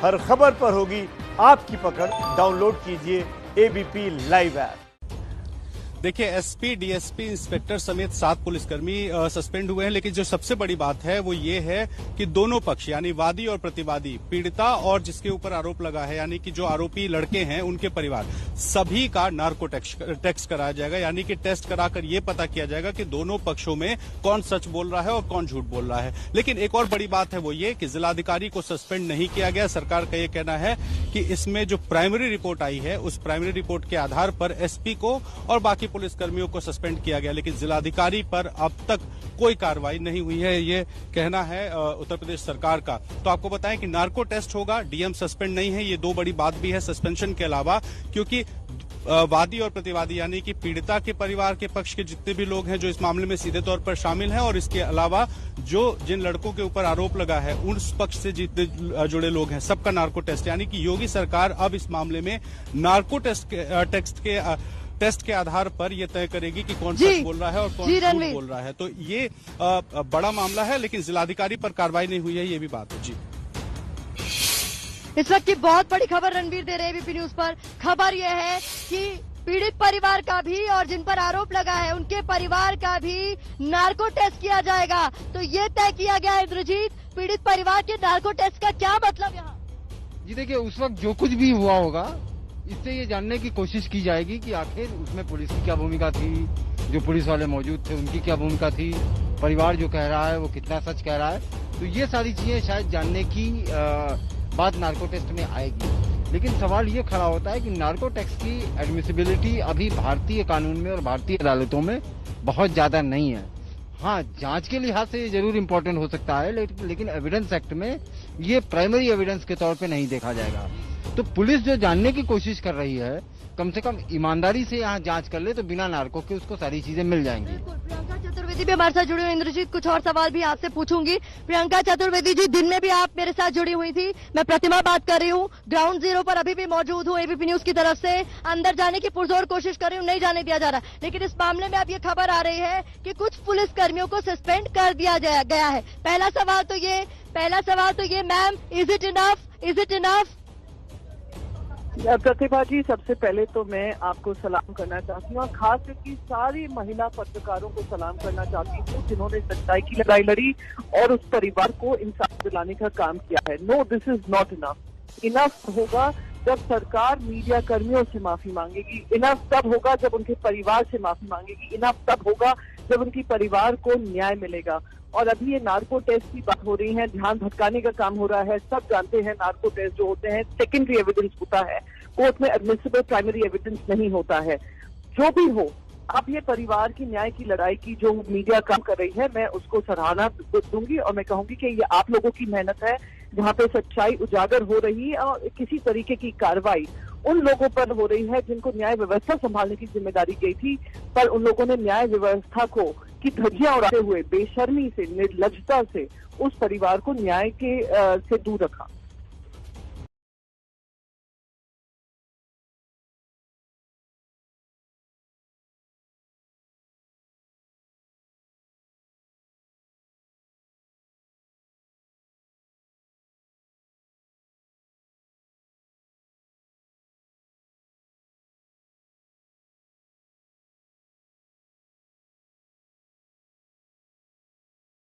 हर खबर पर होगी आपकी पकड़। डाउनलोड कीजिए एबीपी लाइव ऐप। देखिए, एसपी, डीएसपी, इंस्पेक्टर समेत 7 पुलिसकर्मी सस्पेंड हुए हैं, लेकिन जो सबसे बड़ी बात है वो ये है कि दोनों पक्ष यानी वादी और प्रतिवादी, पीड़िता और जिसके ऊपर आरोप लगा है यानी कि जो आरोपी लड़के हैं उनके परिवार, सभी का नार्को टेस्ट कराया जाएगा। यानी कि टेस्ट कराकर ये पता किया जाएगा कि दोनों पक्षों में कौन सच बोल रहा है और कौन झूठ बोल रहा है। लेकिन एक और बड़ी बात है वो ये कि जिलाधिकारी को सस्पेंड नहीं किया गया। सरकार का ये कहना है कि इसमें जो प्राइमरी रिपोर्ट आई है उस प्राइमरी रिपोर्ट के आधार पर एसपी को और बाकी पुलिसकर्मियों को सस्पेंड किया गया, लेकिन जिलाधिकारी पर अब तक कोई कार्रवाई नहीं हुई है, ये कहना है उत्तर प्रदेश सरकार का। तो आपको बताएं कि नार्को टेस्ट होगा, डीएम सस्पेंड नहीं है। ये दो बड़ी बात भी है सस्पेंशन के अलावा, क्योंकि वादी और प्रतिवादी यानी कि पीड़िता के परिवार के पक्ष के जितने भी लोग हैं जो इस मामले में सीधे तौर पर शामिल हैं, और इसके अलावा जो जिन लड़कों के ऊपर आरोप लगा है उस पक्ष से जितने जुड़े लोग हैं, सबका नार्को टेस्ट। यानी कि योगी सरकार अब इस मामले में नार्को टेस्ट के आधार पर यह तय करेगी कि कौन सच बोल रहा है और कौन झूठ बोल रहा है। तो ये बड़ा मामला है, लेकिन जिलाधिकारी पर कार्रवाई नहीं हुई है, ये भी बात है। जी, इस वक्त की बहुत बड़ी खबर रणवीर दे रहे हैं एबीपी न्यूज पर। खबर यह है कि पीड़ित परिवार का भी और जिन पर आरोप लगा है उनके परिवार का भी नार्को टेस्ट किया जाएगा। तो ये तय किया गया है इंद्रजीत, पीड़ित परिवार के नार्को टेस्ट का क्या मतलब यहाँ? जी देखिए, उस वक्त जो कुछ भी हुआ होगा इससे ये जानने की कोशिश की जाएगी कि आखिर उसमें पुलिस की क्या भूमिका थी, जो पुलिस वाले मौजूद थे उनकी क्या भूमिका थी, परिवार जो कह रहा है वो कितना सच कह रहा है। तो ये सारी चीजें शायद जानने की बात नार्को टेस्ट में आएगी। लेकिन सवाल ये खड़ा होता है कि नार्को टेस्ट की एडमिसिबिलिटी अभी भारतीय कानून में और भारतीय अदालतों में बहुत ज्यादा नहीं है। हाँ, जांच के लिहाज से ये जरूर इम्पोर्टेंट हो सकता है, लेकिन एविडेंस एक्ट में ये प्राइमरी एविडेंस के तौर पे नहीं देखा जाएगा। तो पुलिस जो जानने की कोशिश कर रही है, कम से कम ईमानदारी से यहाँ जांच कर ले तो बिना नार्को के उसको सारी चीजें मिल जाएंगी। प्रियंका चतुर्वेदी भी हमारे साथ जुड़ी हुई। इंद्रजीत, कुछ और सवाल भी आपसे पूछूंगी। प्रियंका चतुर्वेदी जी, दिन में भी आप मेरे साथ जुड़ी हुई थी। मैं प्रतिमा बात कर रही हूँ, ग्राउंड जीरो पर अभी भी मौजूद हूँ। एबीपी न्यूज की तरफ से अंदर जाने की पुरजोर कोशिश कर रही हूँ, नहीं जाने दिया जा रहा। लेकिन इस मामले में अब ये खबर आ रही है कि कुछ पुलिस कर्मियों को सस्पेंड कर दिया गया है। पहला सवाल तो ये मैम, इज इट इनफ? प्रतिभा जी, सबसे पहले तो मैं आपको सलाम करना चाहती हूँ और खास करके सारी महिला पत्रकारों को सलाम करना चाहती हूँ जिन्होंने सच्चाई की लड़ाई लड़ी और उस परिवार को इंसाफ दिलाने का काम किया है। No, this is not enough. Enough होगा जब सरकार मीडिया कर्मियों से माफी मांगेगी। इनफ तब होगा जब उनके परिवार से माफी मांगेगी। इनफ तब होगा जब उनके परिवार को न्याय मिलेगा। और अभी ये नार्को टेस्ट की बात हो रही है, ध्यान भटकाने का काम हो रहा है। सब जानते हैं नार्को टेस्ट जो होते हैं सेकेंडरी एविडेंस होता है, कोर्ट में एडमिसिबल प्राइमरी एविडेंस नहीं होता है। जो भी हो, अब ये परिवार की न्याय की लड़ाई की जो मीडिया काम कर रही है, मैं उसको सराहना दूंगी और मैं कहूंगी कि ये आप लोगों की मेहनत है जहाँ पे सच्चाई उजागर हो रही है और किसी तरीके की कार्रवाई उन लोगों पर हो रही है जिनको न्याय व्यवस्था संभालने की जिम्मेदारी गई थी, पर उन लोगों ने न्याय व्यवस्था की धज्जियां उड़ाते हुए बेशर्मी से, निर्लज्जता से उस परिवार को न्याय के से दूर रखा।